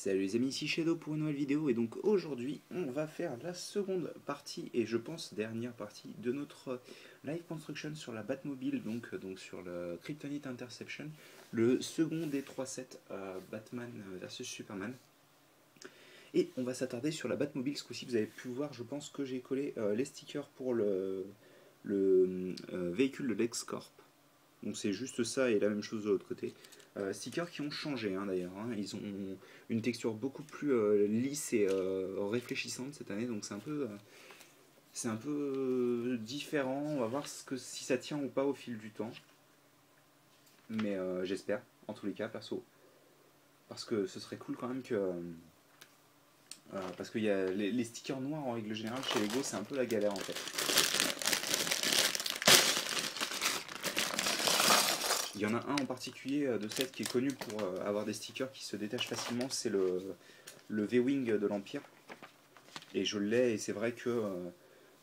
Salut les amis, ici Shadow pour une nouvelle vidéo et donc aujourd'hui on va faire la seconde partie et je pense dernière partie de notre live construction sur la Batmobile, donc sur le Kryptonite Interception, le second des 3 sets Batman versus Superman. Et on va s'attarder sur la Batmobile ce coup-ci. Vous avez pu voir, je pense que j'ai collé les stickers pour le véhicule de LexCorp. Donc c'est juste ça et la même chose de l'autre côté. Stickers qui ont changé d'ailleurs, ils ont une texture beaucoup plus lisse et réfléchissante cette année, donc c'est un peu différent. On va voir si ça tient ou pas au fil du temps, mais j'espère en tous les cas perso, parce que ce serait cool quand même que parce que les stickers noirs en règle générale chez Lego c'est un peu la galère en fait. Il y en a un en particulier de cette qui est connu pour avoir des stickers qui se détachent facilement, c'est le V-Wing de l'Empire. Et je l'ai et c'est vrai que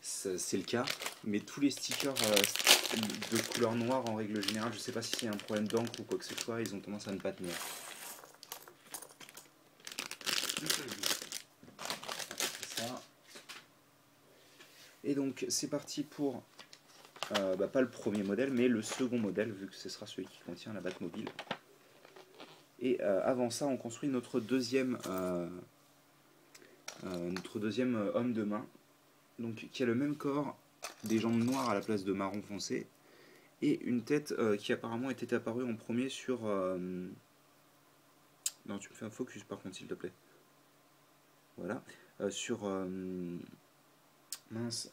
c'est le cas. Mais tous les stickers de couleur noire en règle générale, je sais pas s'il y a un problème d'encre ou quoi que ce soit, ils ont tendance à ne pas tenir. Ça. Et donc c'est parti pour... pas le premier modèle, mais le second modèle, vu que ce sera celui qui contient la Batmobile. Et avant ça, on construit notre deuxième homme de main, donc qui a le même corps, des jambes noires à la place de marron foncé, et une tête qui apparemment était apparue en premier sur... Non, tu me fais un focus par contre, s'il te plaît. Voilà. Sur... mince...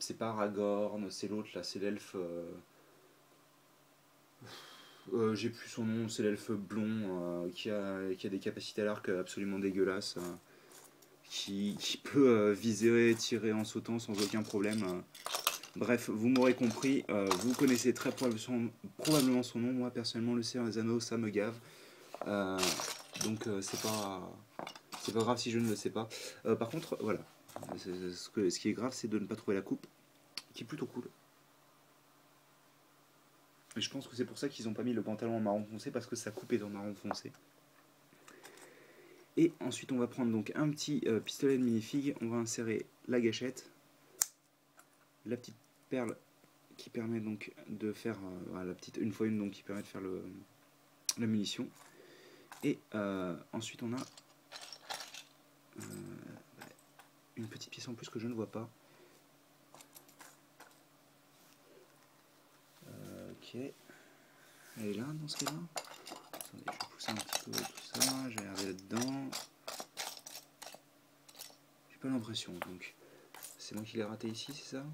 c'est pas Aragorn, c'est l'autre là, c'est l'elfe... j'ai plus son nom, c'est l'elfe blond qui a des capacités à l'arc absolument dégueulasses, qui peut viser et tirer en sautant sans aucun problème. Bref, vous m'aurez compris, vous connaissez très probablement son nom. Moi personnellement, le Seigneur des Anneaux, ça me gave. Donc c'est pas grave si je ne le sais pas. Par contre, voilà, ce qui est grave, c'est de ne pas trouver la coupe, qui est plutôt cool. Et je pense que c'est pour ça qu'ils n'ont pas mis le pantalon en marron foncé, parce que sa coupe est en marron foncé. Et ensuite on va prendre donc un petit pistolet de minifig, on va insérer la gâchette, la petite perle qui permet donc de faire la petite 1x1 donc qui permet de faire la munition. Et ensuite on a une petite pièce en plus que je ne vois pas. Ok, elle est là dans ce cas là. Attendez, je vais pousser un petit peu tout ça, je vais regarder là-dedans. J'ai pas l'impression, donc c'est moi qui l'ai raté ici, c'est ça?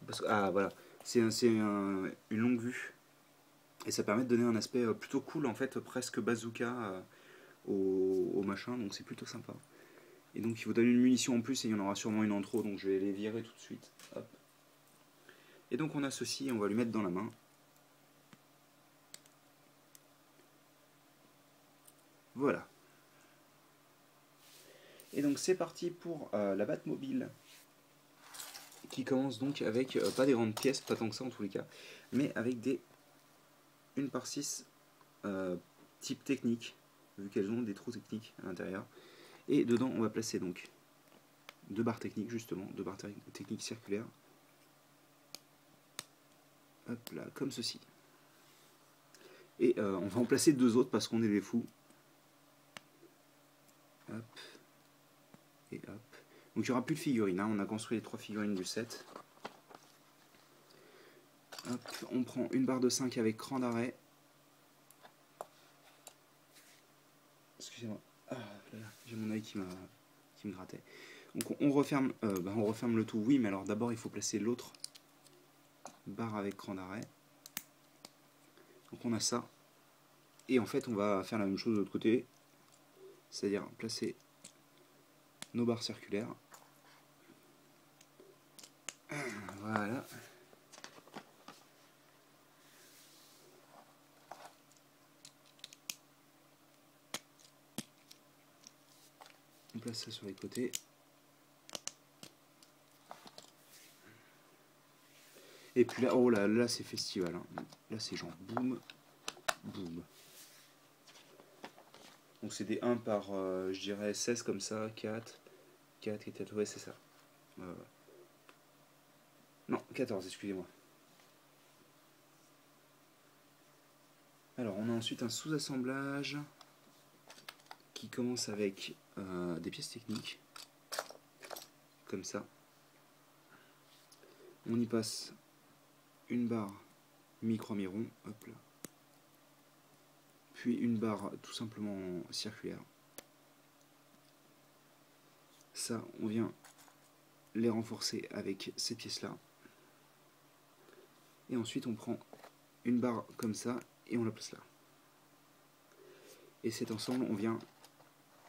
Parce que, ah voilà, c'est une longue vue. Et ça permet de donner un aspect plutôt cool en fait, presque bazooka au machin, donc c'est plutôt sympa. Et donc il vous donne une munition en plus et il y en aura sûrement une en trop, donc je vais les virer tout de suite. Hop. Et donc on a ceci, on va lui mettre dans la main. Voilà. Et donc c'est parti pour la Batmobile, qui commence donc avec pas des grandes pièces, pas tant que ça en tous les cas, mais avec des 1/6 type technique, vu qu'elles ont des trous techniques à l'intérieur. Et dedans on va placer donc 2 barres techniques justement, 2 barres techniques circulaires. Hop là, comme ceci. Et on va en placer 2 autres parce qu'on est des fous. Hop. Et hop. Donc il n'y aura plus de figurines, on a construit les 3 figurines du set. Hop, on prend une barre de 5 avec cran d'arrêt. Excusez-moi. Ah, j'ai mon œil qui me grattait. Donc on referme le tout, oui, mais alors d'abord il faut placer l'autre barre avec cran d'arrêt. Donc on a ça. Et en fait on va faire la même chose de l'autre côté. C'est-à-dire placer nos barres circulaires. Voilà. On place ça sur les côtés. Et puis là, oh là c'est festival. Là c'est genre boum, boum. Donc c'est des 1 par, je dirais 16 comme ça, 4 et 4, ouais c'est ça. Non, 14, excusez-moi. Alors on a ensuite un sous-assemblage qui commence avec des pièces techniques, comme ça. On y passe une barre micro-miron, hop là. Puis une barre tout simplement circulaire. Ça, on vient les renforcer avec ces pièces-là. Et ensuite, on prend une barre comme ça et on la place là. Et cet ensemble, on vient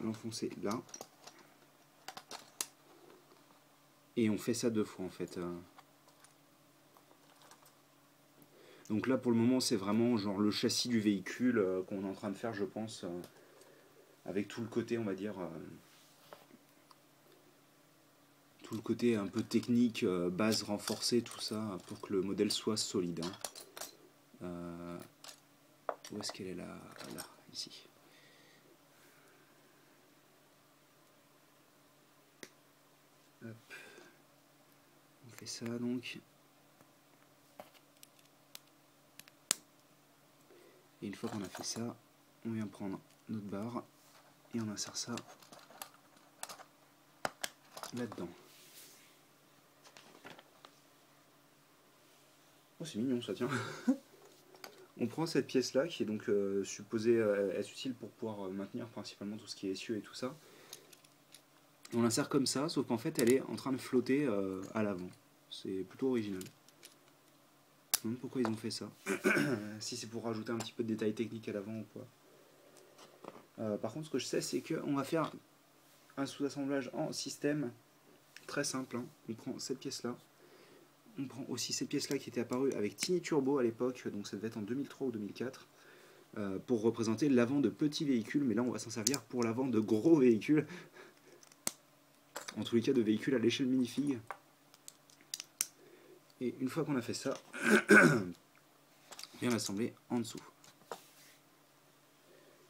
l'enfoncer là. Et on fait ça 2 fois en fait. Donc là, pour le moment, c'est vraiment genre le châssis du véhicule qu'on est en train de faire, je pense, avec tout le côté, on va dire, tout le côté un peu technique, base renforcée, tout ça, pour que le modèle soit solide. Hein. Où est-ce qu'elle est là? Là, ici. Hop. On fait ça donc. Et une fois qu'on a fait ça, on vient prendre notre barre et on insère ça là-dedans. Oh, c'est mignon ça, tiens. On prend cette pièce-là qui est donc supposée être utile pour pouvoir maintenir principalement tout ce qui est essieu et tout ça. On l'insère comme ça, sauf qu'en fait elle est en train de flotter à l'avant. C'est plutôt original. Je me demande pourquoi ils ont fait ça. Si c'est pour rajouter un petit peu de détails techniques à l'avant ou quoi. Par contre, ce que je sais, c'est qu'on va faire un sous-assemblage en système très simple. Hein. On prend cette pièce-là. On prend aussi cette pièce-là qui était apparue avec Tiny Turbo à l'époque, donc ça devait être en 2003 ou 2004, pour représenter l'avant de petits véhicules, mais là on va s'en servir pour l'avant de gros véhicules. En tous les cas, de véhicules à l'échelle minifig. Et une fois qu'on a fait ça, on vient l'assembler en dessous.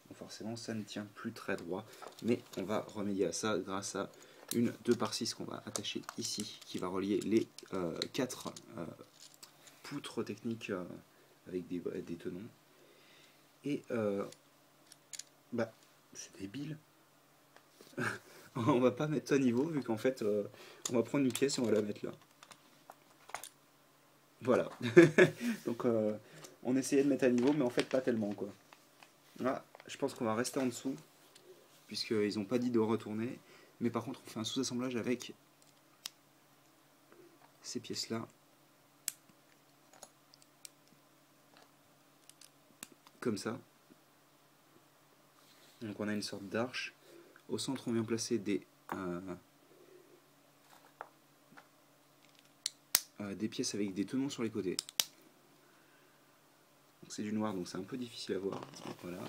Bon, forcément, ça ne tient plus très droit, mais on va remédier à ça grâce à une 2x6 qu'on va attacher ici, qui va relier les 4 poutres techniques avec des tenons. Et bah, c'est débile. On va pas mettre ça à niveau, vu qu'en fait, on va prendre une pièce et on va la mettre là. Voilà. Donc, on essayait de mettre à niveau, mais en fait, pas tellement, quoi. Là, je pense qu'on va rester en dessous, puisqu'ils n'ont pas dit de retourner. Mais par contre, on fait un sous-assemblage avec ces pièces-là. Comme ça. Donc, on a une sorte d'arche. Au centre, on vient placer des pièces avec des tenons sur les côtés. C'est du noir, donc c'est un peu difficile à voir. Donc, voilà.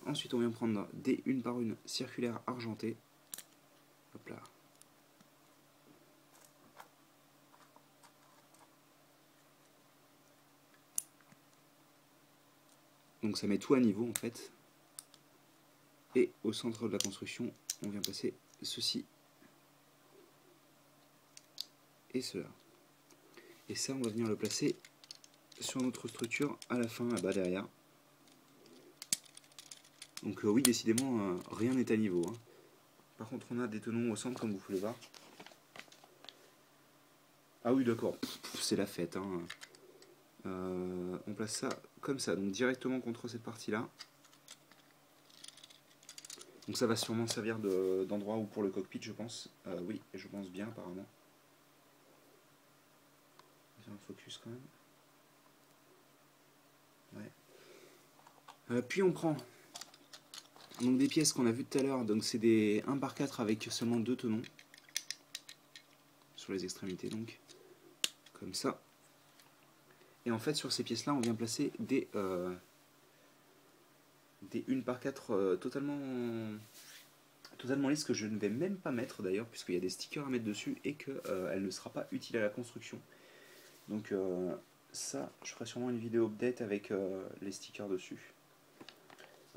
Ensuite, on vient prendre des une par une circulaires argentées. Hop là. Donc ça met tout à niveau en fait. Et au centre de la construction, on vient passer ceci et cela. Et ça, on va venir le placer sur notre structure à la fin, là-bas derrière. Donc oui, décidément, rien n'est à niveau. Hein. Par contre, on a des tenons au centre, comme vous pouvez voir. Ah oui, d'accord, c'est la fête. Hein. On place ça comme ça, donc directement contre cette partie-là. Donc ça va sûrement servir d'endroit ou pour le cockpit, je pense. Oui, je pense bien, apparemment. On va un focus quand même. Ouais. Puis on prend donc des pièces qu'on a vues tout à l'heure. Donc c'est des 1 par 4 avec seulement 2 tenons. Sur les extrémités, donc. Comme ça. Et en fait, sur ces pièces-là, on vient placer des 1 par 4 totalement lisses, que je ne vais même pas mettre d'ailleurs, puisqu'il y a des stickers à mettre dessus et qu'elle ne sera pas utile à la construction. Donc ça, je ferai sûrement une vidéo update avec les stickers dessus.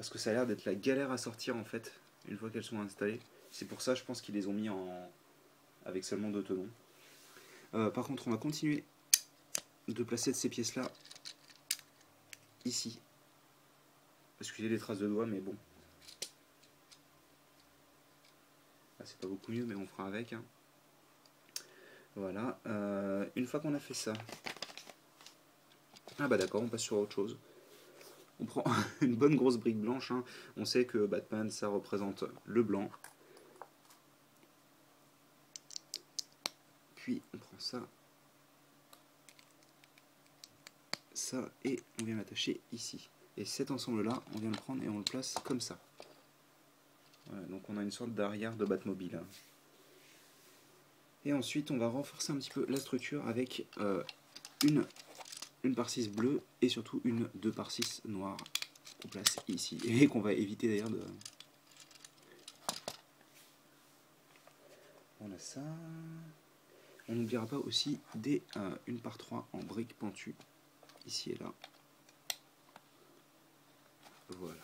parce que ça a l'air d'être la galère à sortir en fait, une fois qu'elles sont installées. C'est pour ça je pense qu'ils les ont mis avec seulement 2 tenons. Par contre on va continuer de placer ces pièces là ici. Excusez les traces de doigts mais bon. Là c'est pas beaucoup mieux mais on fera avec. Hein. Voilà. Une fois qu'on a fait ça. Ah bah d'accord, on passe sur autre chose. On prend une bonne grosse brique blanche. Hein. On sait que Batman ça représente le blanc. Puis on prend ça. Ça et on vient l'attacher ici. Et cet ensemble là, on vient le prendre et on le place comme ça. Voilà, donc on a une sorte d'arrière de Batmobile. Hein. Et ensuite on va renforcer un petit peu la structure avec une par 6 bleue et surtout une 2 par 6 noire qu'on place ici. Et qu'on va éviter d'ailleurs de... On a ça. On n'oubliera pas aussi des 1 par 3 en briques pentues ici et là. Voilà.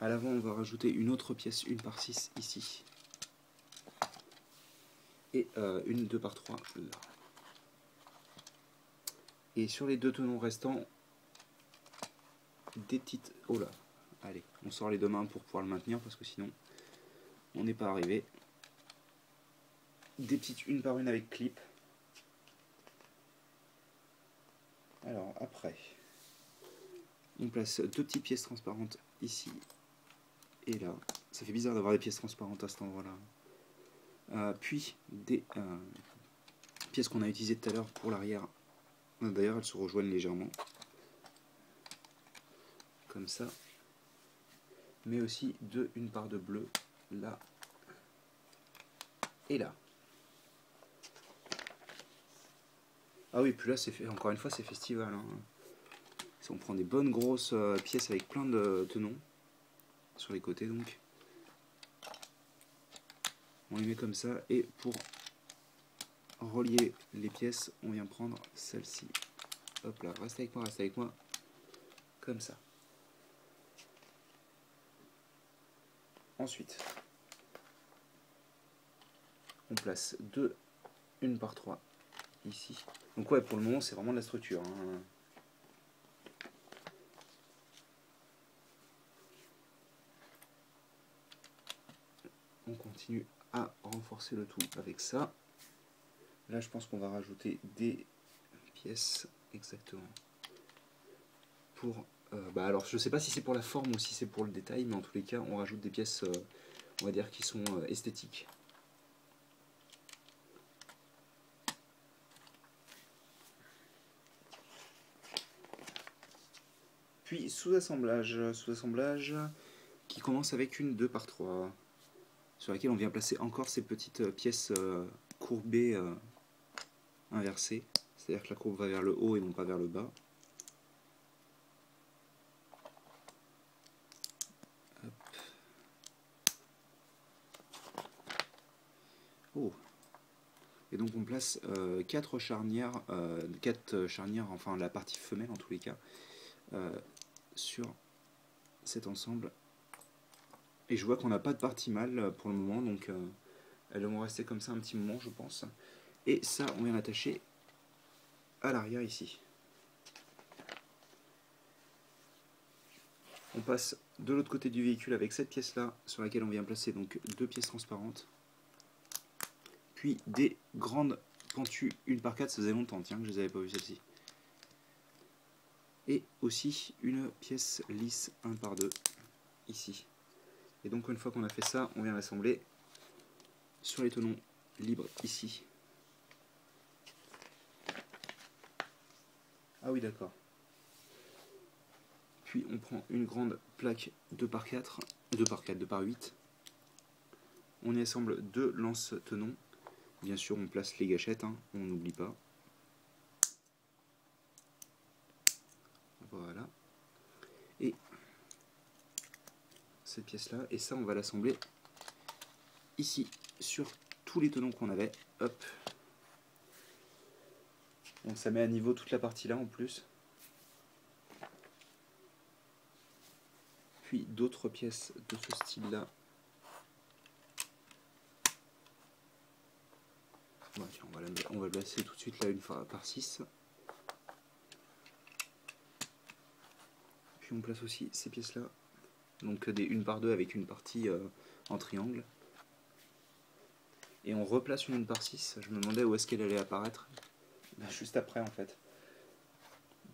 À l'avant, on va rajouter une autre pièce 1 par 6 ici. Et une 2 par 3 là. Et sur les 2 tenons restants, des petites... Oh là, allez, on sort les 2 mains pour pouvoir le maintenir parce que sinon on n'est pas arrivé. Des petites 1 par 1 avec clip. Alors après, on place 2 petites pièces transparentes ici et là. Ça fait bizarre d'avoir des pièces transparentes à cet endroit-là. Puis des pièces qu'on a utilisées tout à l'heure pour l'arrière. D'ailleurs, elles se rejoignent légèrement. Comme ça. Mais aussi 1 par 2 bleu là et là. Ah oui, puis là, c'est fait, encore une fois, c'est festival. Hein. Si on prend des bonnes grosses pièces avec plein de tenons sur les côtés, donc on les met comme ça. Et pour relier les pièces, on vient prendre celle-ci. Hop là, reste avec moi, comme ça. Ensuite, on place 1 par 3 ici. Donc ouais, pour le moment, c'est vraiment de la structure. Hein. On continue à renforcer le tout avec ça. Là, je pense qu'on va rajouter des pièces exactement. Pour, alors, je sais pas si c'est pour la forme ou si c'est pour le détail, mais en tous les cas, on rajoute des pièces, on va dire, qui sont esthétiques. Puis sous-assemblage qui commence avec une 2 par 3 sur laquelle on vient placer encore ces petites pièces courbées inversées, c'est-à-dire que la courbe va vers le haut et non pas vers le bas. Hop. Oh. Et donc on place 4 charnières, enfin la partie femelle en tous les cas, sur cet ensemble. Et je vois qu'on n'a pas de partie mâle pour le moment, donc elles vont rester comme ça un petit moment je pense. Et ça on vient l'attacher à l'arrière ici. On passe de l'autre côté du véhicule avec cette pièce là sur laquelle on vient placer donc 2 pièces transparentes. Puis des grandes pentues 1 par 4, ça faisait longtemps tiens que je les avais pas vues celles-ci. Et aussi une pièce lisse 1 par 2 ici. Et donc une fois qu'on a fait ça, on vient l'assembler sur les tenons libres ici. Ah oui d'accord. Puis on prend une grande plaque 2 par 4, 2 par 8. On y assemble 2 lances-tenons. Bien sûr on place les gâchettes, hein, on n'oublie pas. Voilà. Et cette pièce là, et ça on va l'assembler ici sur tous les tenons qu'on avait. Hop. Donc ça met à niveau toute la partie là en plus. puis d'autres pièces de ce style-là. Bon, tiens, on va le placer tout de suite là une fois par 6. Puis on place aussi ces pièces-là, donc des 1 par 2 avec une partie en triangle. Et on replace une 1 par 6. Je me demandais où est-ce qu'elle allait apparaître. Bah, juste après en fait.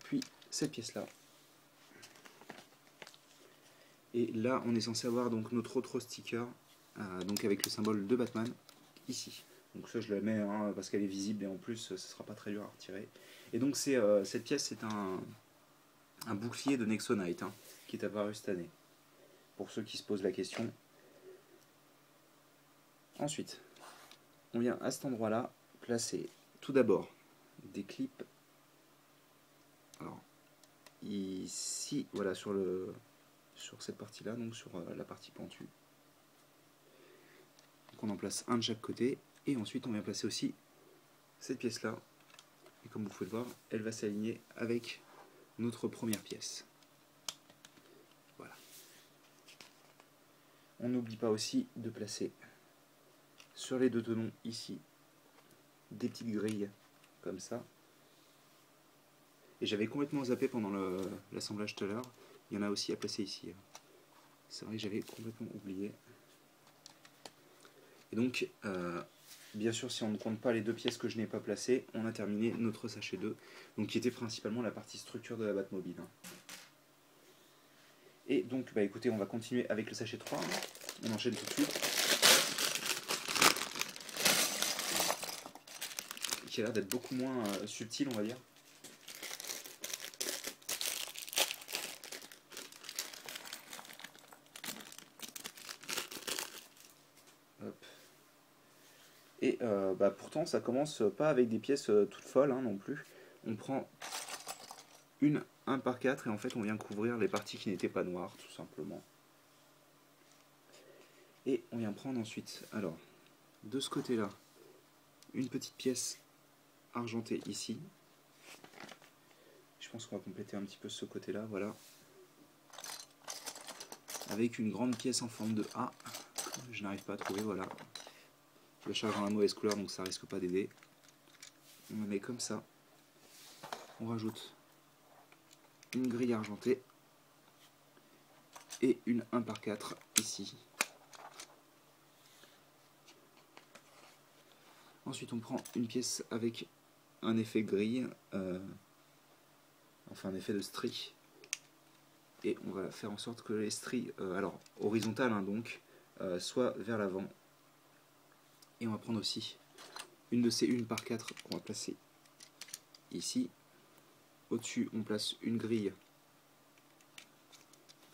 Puis cette pièce-là. Et là, on est censé avoir donc notre autre sticker, donc avec le symbole de Batman, ici. Donc ça, je la mets parce qu'elle est visible et en plus, ce sera pas très dur à retirer. Et donc cette pièce, c'est un bouclier de Nexonite qui est apparu cette année. Pour ceux qui se posent la question. Ensuite, on vient à cet endroit-là placer tout d'abord des clips. Alors, ici, voilà, sur cette partie-là, donc sur la partie pentue. Donc on en place un de chaque côté. Et ensuite, on vient placer aussi cette pièce-là. Et comme vous pouvez le voir, elle va s'aligner avec notre première pièce. Voilà. On n'oublie pas aussi de placer sur les 2 tenons ici des petites grilles comme ça. Et j'avais complètement zappé pendant l'assemblage tout à l'heure. Il y en a aussi à placer ici. C'est vrai que j'avais complètement oublié. Et donc, bien sûr, si on ne compte pas les 2 pièces que je n'ai pas placées, on a terminé notre sachet 2, donc qui était principalement la partie structure de la Batmobile. Et donc, bah écoutez, on va continuer avec le sachet 3. On enchaîne tout de suite. Qui a l'air d'être beaucoup moins subtil, on va dire. Hop. Et bah pourtant, ça commence pas avec des pièces toutes folles non plus. On prend une 1 par 4 et en fait, on vient couvrir les parties qui n'étaient pas noires, tout simplement. Et on vient prendre ensuite, alors, de ce côté-là, une petite pièce argentée ici. Je pense qu'on va compléter un petit peu ce côté-là, voilà. Avec une grande pièce en forme de A. Je n'arrive pas à trouver, voilà. Je la charge dans la mauvaise couleur, donc ça risque pas d'aider. On la met comme ça. On rajoute une grille argentée. Et une 1 par 4 ici. Ensuite, on prend une pièce avec un effet grille, enfin un effet de strie, et on va faire en sorte que les stries, alors horizontales donc, soient vers l'avant. Et on va prendre aussi une de ces 1 par 4 qu'on va placer ici. Au-dessus, on place une grille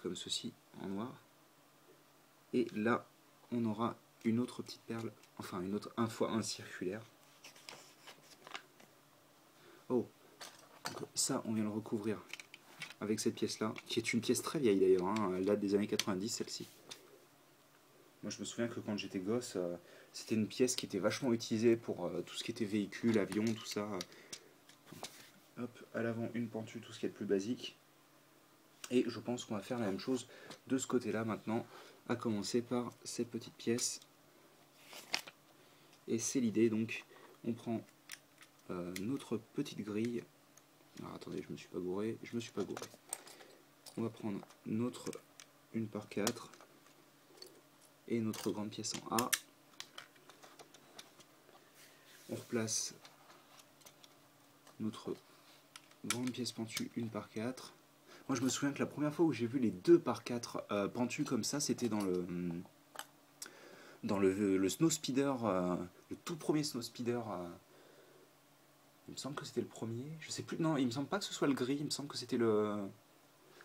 comme ceci en noir. Et là, on aura une autre petite perle, enfin une autre 1x1 circulaire. Oh, donc ça on vient le recouvrir avec cette pièce là, qui est une pièce très vieille d'ailleurs, elle date des années 90 celle-ci. Moi je me souviens que quand j'étais gosse, c'était une pièce qui était vachement utilisée pour tout ce qui était véhicule, avion, tout ça. Hop, à l'avant une pentue, tout ce qui est le plus basique. Et je pense qu'on va faire la même chose de ce côté-là maintenant, à commencer par cette petite pièce. Et c'est l'idée, donc on prend notre petite grille. Alors attendez, je me suis pas gouré. On va prendre notre 1 par 4 et notre grande pièce en A. On replace notre grande pièce pentue 1 par 4. Moi je me souviens que la première fois où j'ai vu les 2 par 4 pentus comme ça, c'était dans le Snow Speeder, le tout premier Snow Speeder. Il me semble que c'était le premier. Je sais plus. Non, il me semble pas que ce soit le gris. Il me semble que c'était le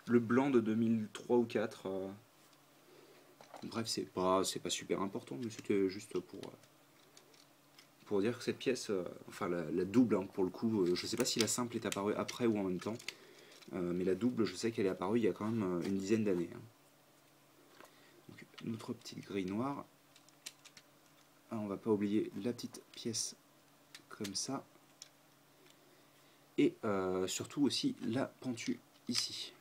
blanc de 2003 ou 2004. Bref, c'est pas super important, mais c'était juste pour dire que cette pièce, enfin la double pour le coup, je sais pas si la simple est apparue après ou en même temps, mais la double, je sais qu'elle est apparue il y a quand même une dizaine d'années. Donc, notre petite grille noire. Alors, on va pas oublier la petite pièce comme ça. Et surtout aussi la pentue ici,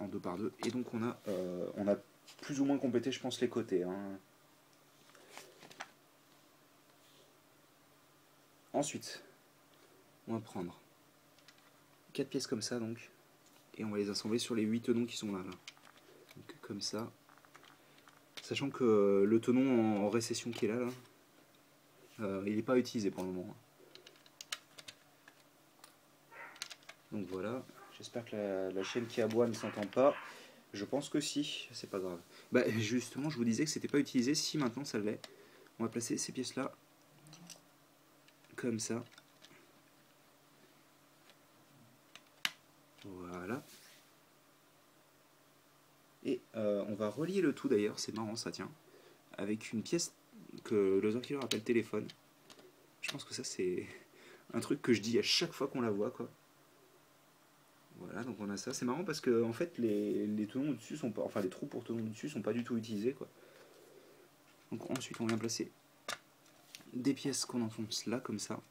en 2x2. Et donc on a plus ou moins complété, je pense, les côtés. Hein. Ensuite, on va prendre 4 pièces comme ça, donc, et on va les assembler sur les 8 tenons qui sont là. Donc, comme ça. Sachant que le tenon en récession qui est là, il n'est pas utilisé pour le moment. Donc voilà, j'espère que la chienne qui aboie ne s'entend pas. Je pense que si, c'est pas grave. Bah justement, je vous disais que c'était pas utilisé, si maintenant ça l'est. On va placer ces pièces là, comme ça. Voilà. Et on va relier le tout d'ailleurs, c'est marrant ça tient, avec une pièce que Loser Killer appelle téléphone. Je pense que ça c'est un truc que je dis à chaque fois qu'on la voit quoi. Voilà, donc on a ça. C'est marrant parce que en fait les tenons au-dessus sont pas, enfin les trous pour tenons au-dessus sont pas du tout utilisés quoi. Donc ensuite on vient placer des pièces qu'on enfonce là comme ça.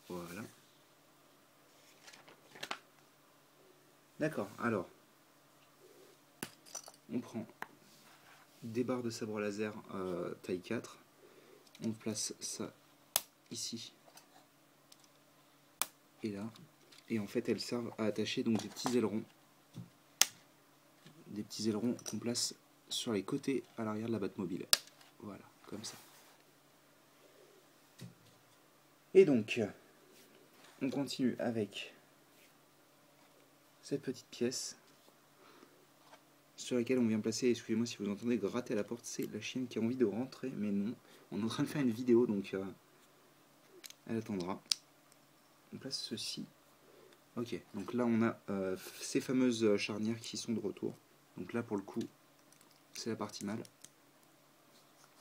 Voilà. D'accord, alors on prend des barres de sabre laser taille 4, on place ça ici et là, et en fait elles servent à attacher donc des petits ailerons qu'on place sur les côtés à l'arrière de la Batmobile. Voilà, comme ça. Et donc, on continue avec cette petite pièce sur laquelle on vient placer, excusez-moi si vous entendez gratter à la porte, c'est la chienne qui a envie de rentrer, mais non, on est en train de faire une vidéo, donc elle attendra. On place ceci. Ok, donc là on a ces fameuses charnières qui sont de retour. Donc là pour le coup, c'est la partie mâle.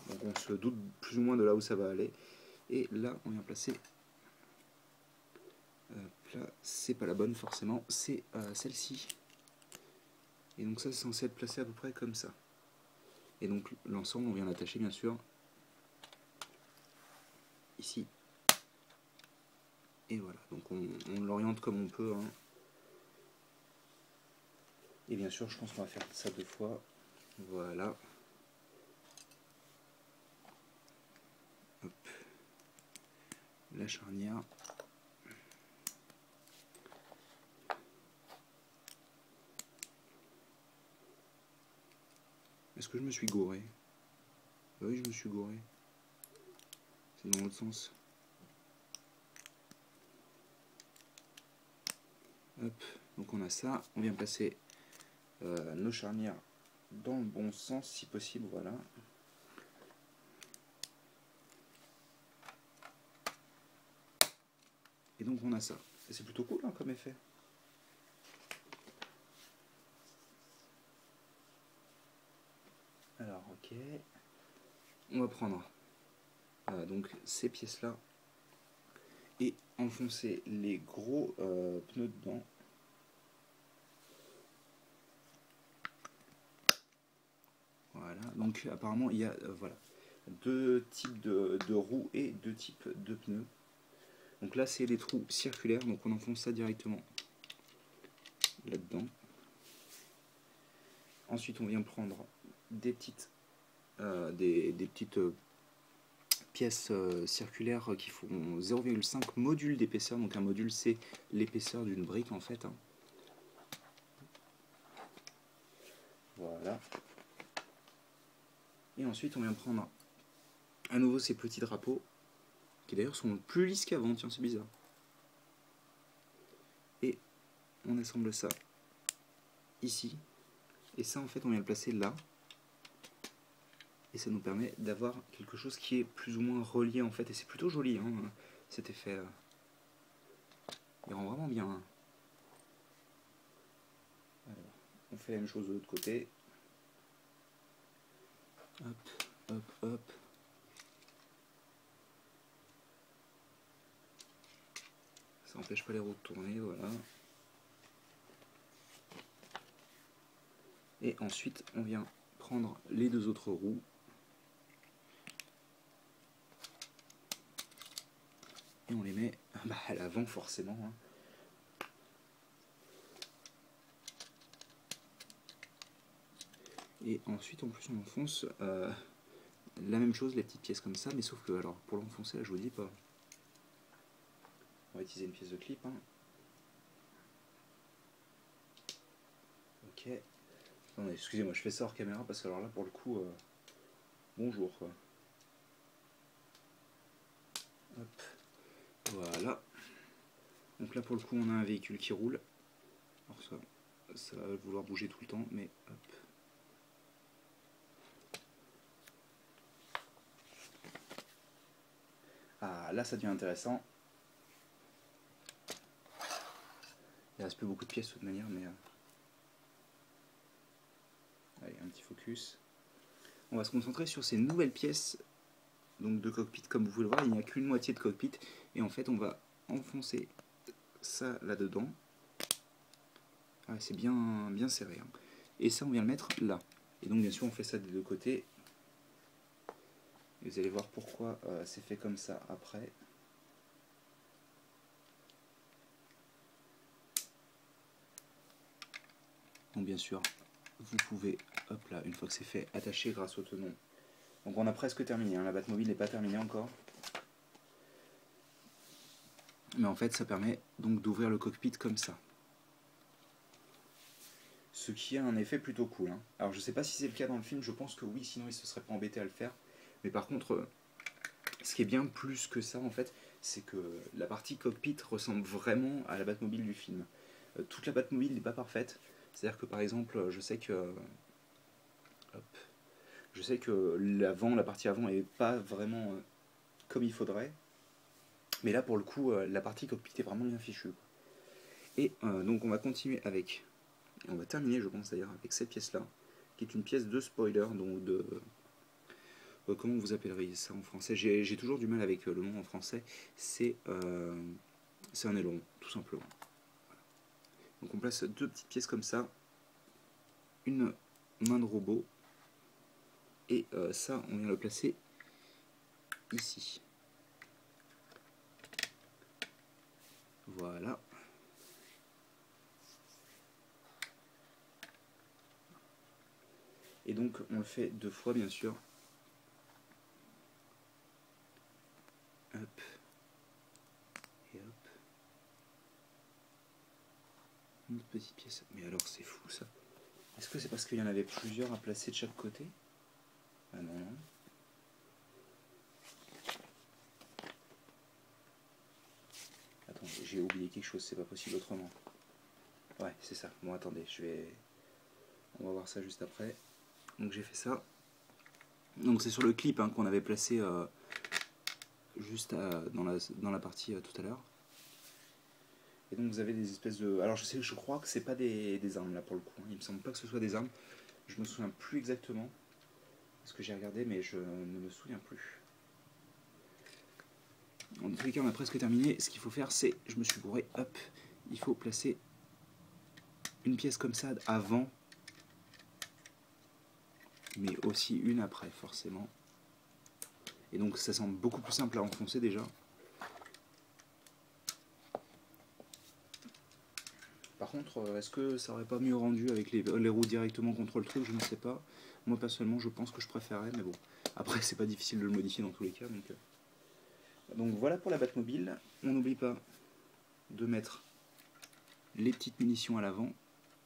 Donc on se doute plus ou moins de là où ça va aller. Et là on vient placer... là c'est pas la bonne forcément, c'est celle-ci. Et donc ça c'est censé être placé à peu près comme ça. Et donc l'ensemble on vient l'attacher bien sûr ici. Et voilà, donc on l'oriente comme on peut. Hein. Et bien sûr je pense qu'on va faire ça 2 fois. Voilà. Hop. La charnière. Est-ce que je me suis gouré? Oui, je me suis gouré. C'est dans l'autre sens. Hop, donc on a ça. On vient placer nos charnières dans le bon sens si possible. Voilà. Et donc on a ça. Et c'est plutôt cool hein, comme effet. Alors ok. On va prendre donc ces pièces là et enfoncer les gros pneus dedans. Voilà, donc apparemment il y a voilà, 2 types de roues et 2 types de pneus. Donc là c'est les trous circulaires, donc on enfonce ça directement là-dedans. Ensuite on vient prendre des petites, pièces circulaires qui font 0,5 modules d'épaisseur. Donc un module c'est l'épaisseur d'une brique en fait. Hein. Voilà. Et ensuite on vient prendre à nouveau ces petits drapeaux, qui d'ailleurs sont plus lisses qu'avant, tiens c'est bizarre. Et on assemble ça ici. Et ça en fait on vient le placer là. Et ça nous permet d'avoir quelque chose qui est plus ou moins relié en fait. Et c'est plutôt joli hein, cet effet. Il rend vraiment bien. Hein. Alors, on fait la même chose de l'autre côté. Hop, hop, hop. Ça n'empêche pas les roues de tourner, voilà. Et ensuite, on vient prendre les 2 autres roues. Et on les met à l'avant forcément. Hein. Et ensuite en plus on enfonce la même chose, les petites pièces comme ça, mais sauf que alors pour l'enfoncer là je vous dis pas. On va utiliser une pièce de clip. Hein. Ok. Non, excusez-moi, je fais ça hors caméra parce que alors là pour le coup, bonjour quoi. Hop. Voilà. Donc là pour le coup on a un véhicule qui roule. Alors ça va vouloir bouger tout le temps, mais hop. Ah là ça devient intéressant. Il reste plus beaucoup de pièces de toute manière, mais allez, un petit focus. On va se concentrer sur ces nouvelles pièces donc de cockpit. Comme vous pouvez le voir, il n'y a qu'une moitié de cockpit et en fait on va enfoncer ça là-dedans. Ah, c'est bien serré. Hein. Et ça, on vient le mettre là. Et donc, bien sûr, on fait ça des deux côtés. Et vous allez voir pourquoi c'est fait comme ça après. Donc, bien sûr, vous pouvez, hop là, une fois que c'est fait, attacher grâce au tenon. Donc, on a presque terminé. Hein. La Batmobile n'est pas terminée encore. Mais en fait, ça permet donc d'ouvrir le cockpit comme ça. Ce qui a un effet plutôt cool. Hein. Alors je sais pas si c'est le cas dans le film, je pense que oui, sinon il se serait pas embêté à le faire. Mais par contre, ce qui est bien plus que ça en fait, c'est que la partie cockpit ressemble vraiment à la Batmobile du film. Toute la Batmobile n'est pas parfaite. C'est-à-dire que par exemple, je sais que l'avant, la partie avant est pas vraiment comme il faudrait. Mais là pour le coup, la partie cockpit est vraiment bien fichue. Et donc on va continuer avec... On va terminer, je pense d'ailleurs, avec cette pièce-là, qui est une pièce de spoiler, donc de... comment vous appelleriez ça en français? J'ai toujours du mal avec le nom en français. C'est un aileron, tout simplement. Voilà. Donc on place deux petites pièces comme ça, une main de robot, et ça, on vient le placer ici. Voilà. Et donc on le fait deux fois, bien sûr. Hop. Et hop. Une autre petite pièce. Mais alors c'est fou ça. Est-ce que c'est parce qu'il y en avait plusieurs à placer de chaque côté? Ah non, non. Attends, j'ai oublié quelque chose, c'est pas possible autrement. Ouais, c'est ça. Bon, attendez, on va voir ça juste après. Donc j'ai fait ça. Donc c'est sur le clip hein, qu'on avait placé juste dans la partie tout à l'heure. Et donc vous avez des espèces de... Alors je crois que c'est pas des armes là pour le coup. Hein. Il me semble pas que ce soit des armes. Je me souviens plus exactement. Parce que j'ai regardé mais je ne me souviens plus. En tous les cas on a presque terminé. Ce qu'il faut faire c'est... Je me suis bourré. Hop. Il faut placer une pièce comme ça avant. Mais aussi une après forcément. Et donc ça semble beaucoup plus simple à enfoncer déjà. Par contre, est-ce que ça aurait pas mieux rendu avec les roues directement contre le truc? Je ne sais pas. Moi personnellement je pense que je préférais, mais bon. Après c'est pas difficile de le modifier dans tous les cas. Donc voilà pour la Batmobile. On n'oublie pas de mettre les petites munitions à l'avant.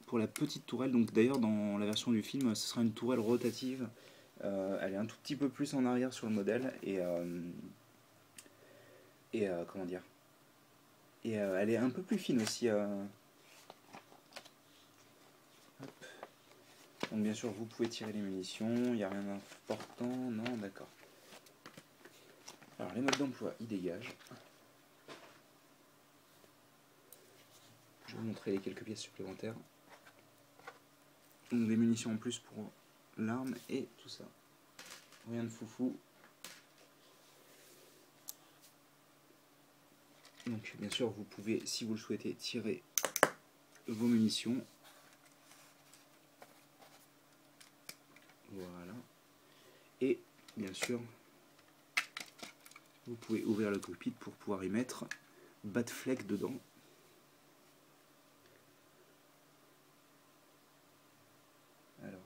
Pour la petite tourelle, donc d'ailleurs dans la version du film, ce sera une tourelle rotative. Elle est un tout petit peu plus en arrière sur le modèle et comment dire. Et elle est un peu plus fine aussi. Donc bien sûr vous pouvez tirer les munitions, il n'y a rien d'important, non d'accord. Alors les modes d'emploi, ils dégagent. Je vais vous montrer les quelques pièces supplémentaires. Donc des munitions en plus pour l'arme et tout ça. Rien de foufou. Donc bien sûr vous pouvez, si vous le souhaitez, tirer vos munitions. Voilà. Et bien sûr, vous pouvez ouvrir le cockpit pour pouvoir y mettre Batfleck dedans. Alors,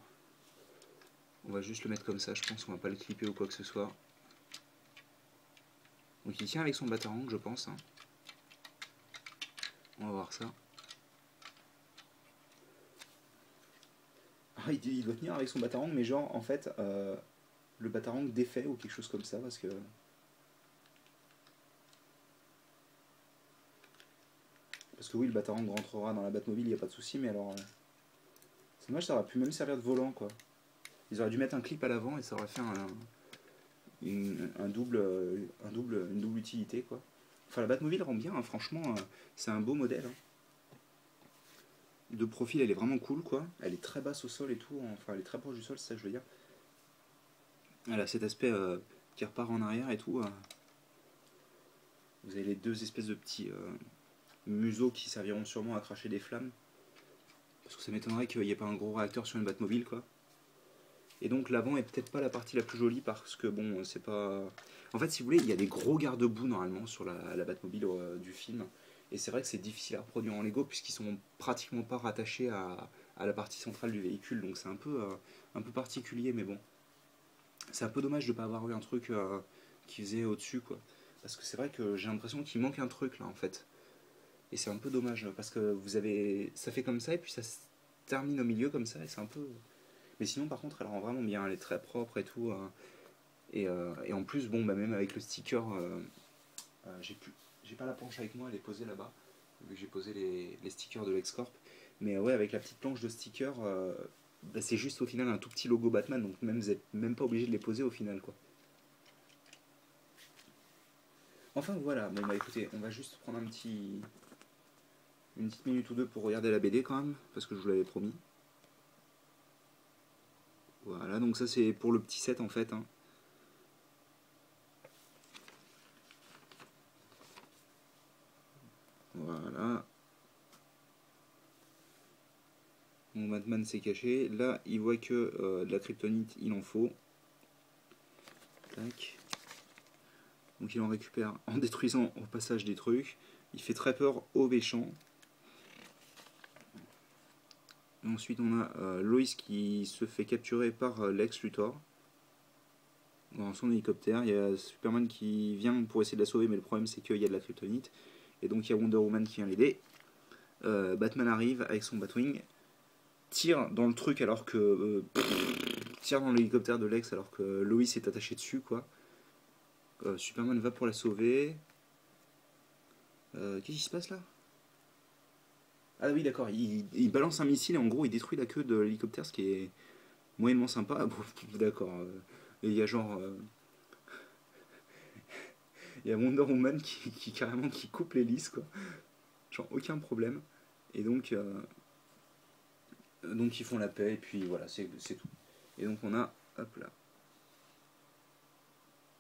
On va juste le mettre comme ça, je pense, on va pas le clipper ou quoi que ce soit. Donc il tient avec son batarang, je pense. Hein. On va voir ça. Ah, il doit tenir avec son batarang, mais genre, en fait, le batarang défait ou quelque chose comme ça, parce que... Parce que oui, le batarang rentrera dans la Batmobile, il n'y a pas de souci, mais alors... c'est dommage, ça aurait pu même servir de volant, quoi. Ils auraient dû mettre un clip à l'avant et ça aurait fait une double utilité, quoi. Enfin, la Batmobile rend bien, hein, franchement, c'est un beau modèle. Hein. De profil, elle est vraiment cool, quoi. Elle est très basse au sol et tout, enfin, elle est très proche du sol, c'est ça que je veux dire. Elle a cet aspect qui repart en arrière et tout. Vous avez les deux espèces de petits museaux qui serviront sûrement à cracher des flammes. Parce que ça m'étonnerait qu'il n'y ait pas un gros réacteur sur une Batmobile, quoi. Et donc l'avant est peut-être pas la partie la plus jolie parce que bon, c'est pas... En fait, si vous voulez, il y a des gros garde-boue normalement sur la Batmobile du film. Et c'est vrai que c'est difficile à reproduire en Lego puisqu'ils sont pratiquement pas rattachés à la partie centrale du véhicule. Donc c'est un peu particulier, mais bon. C'est un peu dommage de ne pas avoir eu un truc qui faisait au-dessus, quoi. Parce que c'est vrai que j'ai l'impression qu'il manque un truc là en fait. Et c'est un peu dommage parce que vous avez... ça fait comme ça et puis ça se termine au milieu comme ça et c'est un peu... Mais sinon, par contre, elle rend vraiment bien, elle est très propre et tout. Et en plus, bon, bah, même avec le sticker, j'ai pas la planche avec moi, elle est posée là-bas, vu que j'ai posé les stickers de l'Excorp. Mais ouais, avec la petite planche de stickers, bah, c'est juste au final un tout petit logo Batman, donc même, vous n'êtes même pas obligé de les poser au final, quoi. Enfin voilà, bon bah écoutez, on va juste prendre une petite minute ou deux pour regarder la BD quand même, parce que je vous l'avais promis. Voilà, donc ça c'est pour le petit set en fait. Hein. Voilà. Mon Batman s'est caché. Là, il voit que de la kryptonite, il en faut. Tac. Donc il en récupère en détruisant au passage des trucs. Il fait très peur aux méchants. Ensuite, on a Lois qui se fait capturer par Lex Luthor dans son hélicoptère. Il y a Superman qui vient pour essayer de la sauver, mais le problème c'est qu'il y a de la kryptonite. Et donc il y a Wonder Woman qui vient l'aider. Batman arrive avec son Batwing, tire dans le truc alors que... tire dans l'hélicoptère de Lex alors que Lois est attachée dessus, quoi. Superman va pour la sauver. Qu'est-ce qui se passe là? Ah oui, d'accord, il balance un missile et en gros il détruit la queue de l'hélicoptère, ce qui est moyennement sympa. Bon, d'accord. Et il y a genre. Il y a Wonder Woman qui carrément qui coupe l'hélice, quoi. Genre aucun problème. Et donc ils font la paix et puis voilà, c'est tout. Et donc on a, hop là,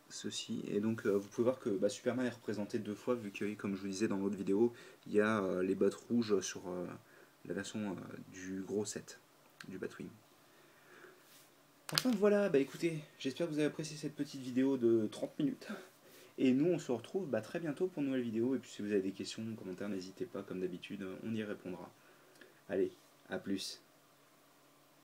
ceci. Et donc vous pouvez voir que bah, Superman est représenté deux fois, vu que, comme je vous disais dans l'autre vidéo, il y a les bottes rouges sur la version du gros set, du Batwing. Enfin voilà, bah écoutez, j'espère que vous avez apprécié cette petite vidéo de 30 minutes. Et nous on se retrouve bah, très bientôt pour une nouvelle vidéo. Et puis si vous avez des questions, commentaires, n'hésitez pas, comme d'habitude, on y répondra. Allez, à plus.